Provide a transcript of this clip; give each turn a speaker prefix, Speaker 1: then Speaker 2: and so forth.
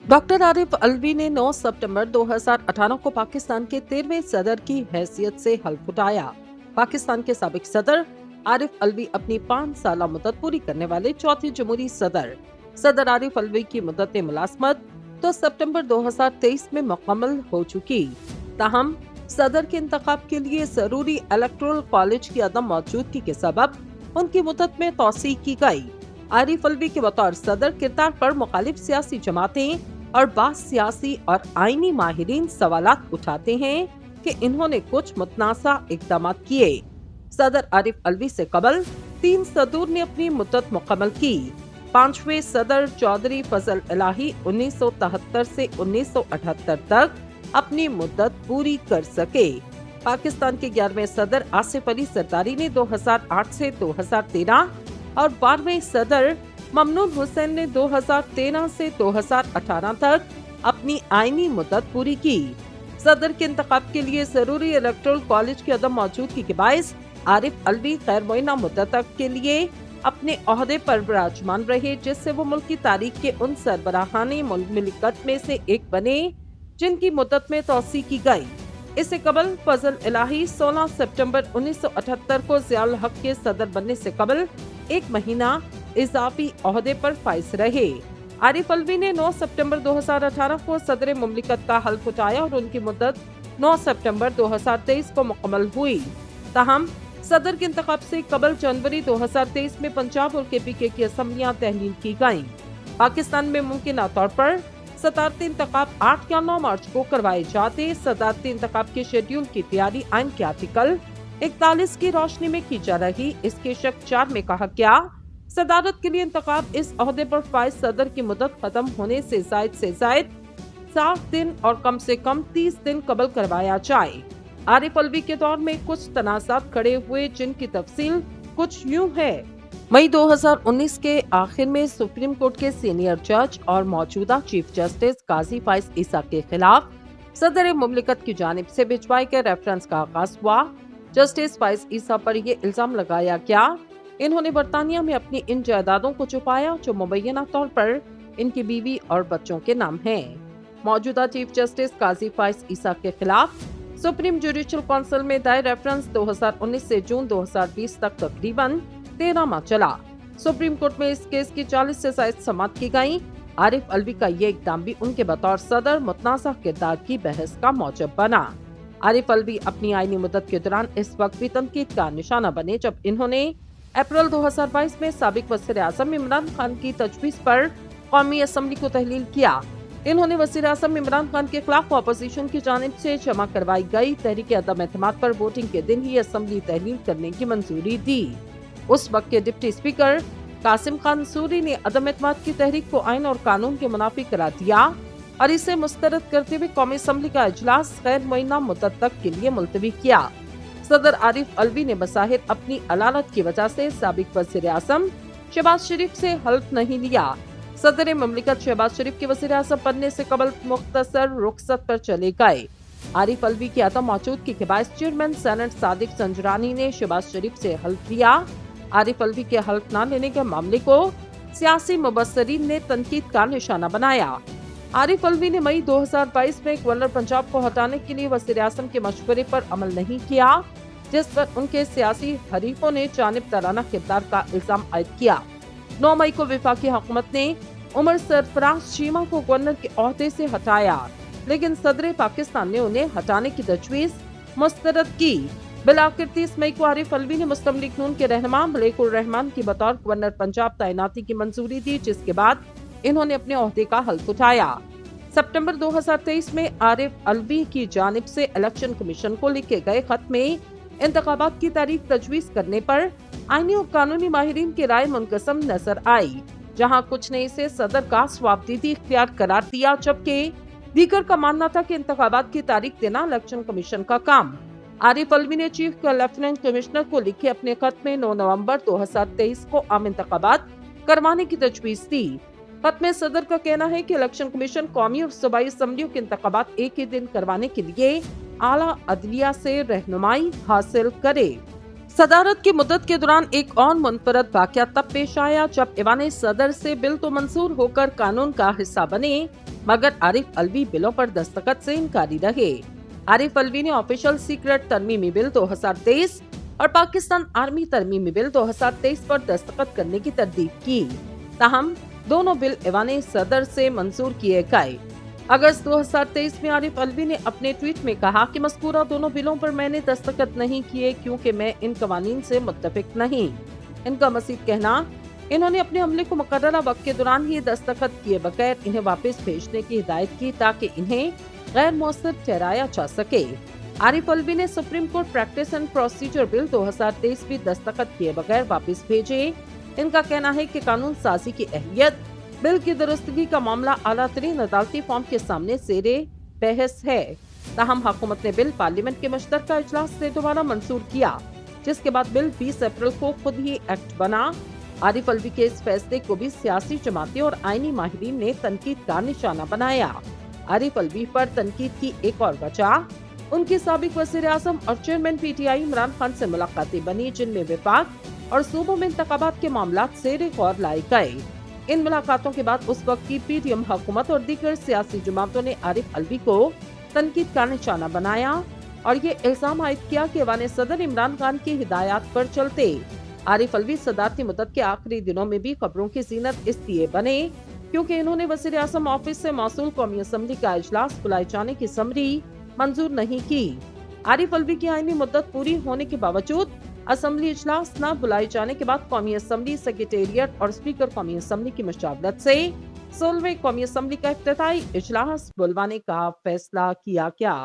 Speaker 1: Doctor Arif Alvi ने 9 सितंबर 2018 को पाकिस्तान के 13वें सदर की हैसियत से हल्फ उठाया। पाकिस्तान के साबिक सदर आरिफ अलवी अपनी 5 साल मुद्दत पूरी करने वाले चौथे जमहूरी सदर आरिफ अलवी की मुद्दत मुलाजमत तो सितंबर 2023 में मुकम्मल हो चुकी। ताहम सदर के इंतखाब के लिए जरूरी इलेक्टोरल कॉलेज की अदम मौजूदगी के सबब उनकी मुद्दत में तौसी की गई। आरिफ अलवी के बतौर सदर किरदार पर मुखालिफ सियासी जमातें और बास सियासी और आईनी माहिरीन सवालात उठाते हैं कि इन्होंने कुछ मुतनासा इकदाम किए। सदर आरिफ अलवी से कबल 3 सदूर ने अपनी मुद्दत मुकम्मल की। 5वें सदर चौधरी फजल इलाही 1973 से 1978 तक अपनी मुद्दत पूरी कर सके। पाकिस्तान के 11वें सदर आसिफ अली सरदारी ने 2008 से 2013 और 12वें सदर ममनून हुसैन ने 2013 से 2018 तक अपनी आईनी मुद्दत पूरी की। सदर के इंतखाब के लिए जरूरी इलेक्टोरल कॉलेज की अदम मौजूदगी के बायस आरिफ अलवी गैर मुअय्यना मुद्दत तक के लिए अपने ओहदे पर विराजमान रहे, जिससे वो मुल्क की तारीख के उन सरबराहानी मुमलिकत में से एक बने जिनकी मुद्दत में तौसी की गई। इससे कबल फजल इलाही 16 सितंबर 1978 को ज़ियाउल हक के सदर बनने से कबल एक महीना इजाफी ओहदे पर फाइज रहे। आरिफ अलवी ने 9 सितंबर 2018 को सदर मुमलिकत का हल्फ उठाया और उनकी मुद्दत 9 सितंबर 2023 को मुकम्मल हुई। ताहम सदर के इंतखाब से कबल जनवरी 2023 में पंजाब और KPK की असम्बलियां तहलील की गयी। पाकिस्तान में मुमकिन तौर पर सदारती इंतखाब 8 या 9 मार्च को करवाए जाते। सदारती इंतखाब के शेड्यूल की तैयारी आइन के आर्टिकल 41 की रोशनी में की जा रही। इसके शक 4 में कहा गया, सदारत के लिए इंतखाब इस ओहदे पर फाइज सदर की मुद्दत खत्म होने से जायद 60 दिन और कम से कम 30 दिन कबल करवाया जाए। आरिफ अलवी के दौर में कुछ तनाज़ात खड़े हुए, जिनकी तफसील कुछ यूं है। मई 2019 के आखिर में सुप्रीम कोर्ट के सीनियर जज और मौजूदा चीफ जस्टिस काजी फाइज ईसा के खिलाफ सदर मुमलिकत की जानिब से भिजवाए गए रेफरेंस का आगाज हुआ। जस्टिस फाइज ईसा पर यह इल्जाम लगाया गया, इन्होंने बरतानिया में अपनी इन जायदादों को छुपाया जो मुबैना तौर पर इनकी बीवी और बच्चों के नाम हैं। मौजूदा चीफ जस्टिस काजी फाइज ईसा के खिलाफ सुप्रीम जुडिशल काउंसिल में दायर रेफरेंस 2019 से जून 2020 तक तकरीबन 13 माह चला। सुप्रीम कोर्ट में इस केस की 40 से ज्यादा समाअत की गयी। आरिफ अलवी का ये इकदाम भी उनके बतौर सदर मुतनाज़ा किरदार की बहस का मौजब बना। आरिफ अलवी अपनी आईनी मुद्दत के दौरान इस वक्त भी तनकीद का निशाना बने जब इन्होंने अप्रैल 2022 में साबिक वज़ीर आज़म इमरान खान की तजवीज़ पर कौमी असम्बली को तहलील किया। इन्होंने वज़ीर आज़म इमरान खान के खिलाफ अपोजिशन की जानिब से जमा करवाई गई तहरीक अदम एतमाद पर वोटिंग के दिन ही असम्बली तहलील करने की मंजूरी दी। उस वक्त के डिप्टी स्पीकर कासिम खान सूरी ने अदम एतमाद की तहरीक को आइन और कानून के मुनाफिक करार दिया और इसे मुस्तरद करते हुए कौमी असम्बली का इजलास गैर मुअय्यना मुद्दत तक के लिए मुलतवी किया। सदर आरिफ अलवी ने बज़ाहिर अपनी अलालत की वजह से साबिक वज़ीर आज़म शहबाज शरीफ से हल्फ नहीं लिया। सदर मुमलिकत शहबाज शरीफ के वज़ीर आज़म बनने से कबल मुख्तसर रुखसत पर चले गए। आरिफ अलवी की अदम मौजूदगी के बायस चेयरमैन सेनेट सादिक संजरानी ने शहबाज शरीफ से हल्फ लिया। आरिफ अलवी के हल्फ न लेने के मामले को सियासी मुबस्सरीन ने तनकीद का निशाना बनाया। आरिफ अलवी ने मई 2022 में गवर्नर पंजाब को हटाने के लिए वज़ीर आज़म के मशवरे पर अमल नहीं किया, जिस पर उनके सियासी हरीफों ने जानिबदाराना किरदार का इल्जाम आयद किया। 9 मई को वफाकी हुकूमत ने उमर सरफराज चीमा को गवर्नर के ओहदे से हटाया, लेकिन सदर पाकिस्तान ने उन्हें हटाने की तजवीज़ मुस्तरद की। बिलाखिर 30 मई को आरिफ अलवी ने मुस्लिम लीग नून के रहनुमा मलिक उर रहमान की बतौर गवर्नर पंजाब तैनाती की मंजूरी दी, जिसके बाद इन्होंने अपने ओहदे का हल्फ उठाया। सितंबर 2023 में आरिफ अलवी की जानिब से इलेक्शन कमीशन को लिखे गए खत में इंतखाबात की तारीख तजवीज़ करने पर आईनी और कानूनी माहिरीन की राय मुनकसम नजर आई, जहां कुछ ने इसे सदर का स्वाबदीदी इख्तियार करार दिया, जबकि दीगर का मानना था कि इंतखाबात की तारीख देना इलेक्शन कमीशन का काम। आरिफ अलवी ने चीफ लेफ्टिनेंट कमिश्नर को लिखे अपने खत में 9 नवंबर 2023 को आम इंतखाबात करवाने की तजवीज़ दी। खत में सदर का कहना है कि इलेक्शन कमीशन कौमी और सूबाई असम्बलियों के इंतखाबात एक ही दिन करवाने के लिए आला अदलिया से रहनुमाई हासिल करे। सदारत की मुद्दत के दौरान एक और मुनफरद वाकया तब पेश आया जब ऐवान सदर से बिल तो मंजूर होकर कानून का हिस्सा बने, मगर आरिफ अलवी बिलों पर दस्तखत से इनकारी रहे। आरिफ अलवी ने ऑफिशियल सीक्रेट तरमीमी बिल 2023 और पाकिस्तान आर्मी तरमीमी बिल 2023 पर दस्तखत करने की तरदीद की। ताहम दोनों बिल ऐवान सदर से मंजूर किए गए। अगस्त 2023 में आरिफ अलवी ने अपने ट्वीट में कहा कि मज़कूरा दोनों बिलों पर मैंने दस्तखत नहीं किए क्योंकि मैं इन कवानीन से मुत्तफिक नहीं। इनका मज़ीद कहना, इन्होंने अपने हमले को मुकर्ररा वक्त के दौरान ही दस्तखत किए बगैर इन्हें वापस भेजने की हिदायत की ताकि इन्हें गैर मौसर ठहराया जा सके। आरिफ अलवी ने supreme court practice and procedure bill 2023 भी दस्तखत किए बगैर वापस भेजे। इनका कहना है कि कानून साजी की अहलियत बिल की दुरुस्तगी का मामला आला तरीन अदालती फॉर्म के सामने जेरे बहस है। ताहम हुकूमत ने बिल पार्लियामेंट के मुश्तरका इजलास से दोबारा मंजूर किया, जिसके बाद बिल 20 अप्रैल को खुद ही एक्ट बना। आरिफ अलवी के इस फैसले को भी सियासी जमातें और आईनी माहिरीन ने तनकीद का निशाना बनाया। आरिफ अलवी पर तनकीद की एक और वजह उनके साबिक वज़ीर आज़म और चेयरमैन पीटीआई इमरान खान से मुलाकातें बनी, जिनमें विफाक और सूबों में इंतखाबात के मामला जेरे गौर लाए गए। इन मुलाकातों के बाद उस वक्त की पीडीएम हुकूमत और दीगर सियासी जमातों ने आरिफ अलवी को तनकीद का निशाना बनाया और ये इल्जाम आयद किया कि ऐवान सदर इमरान खान की हिदायत पर चलते आरिफ अलवी सदारती मुद्दत के आखिरी दिनों में भी खबरों की जीनत इसलिए बने क्योंकि इन्होंने वज़ीर आज़म ऑफिस से मौसूल कौमी असम्बली का इजलास बुलाए जाने की समरी मंजूर नहीं की। आरिफ अलवी की आईनी मुद्दत पूरी होने के बावजूद असम्बली इजलास न बुलाए जाने के बाद कौमी असम्बली सेक्रेटेरिएट और स्पीकर कौमी असम्बली की मुशावरत से 16वें कौमी असम्बली का इफ्तिताई इजलास बुलवाने का फैसला किया गया।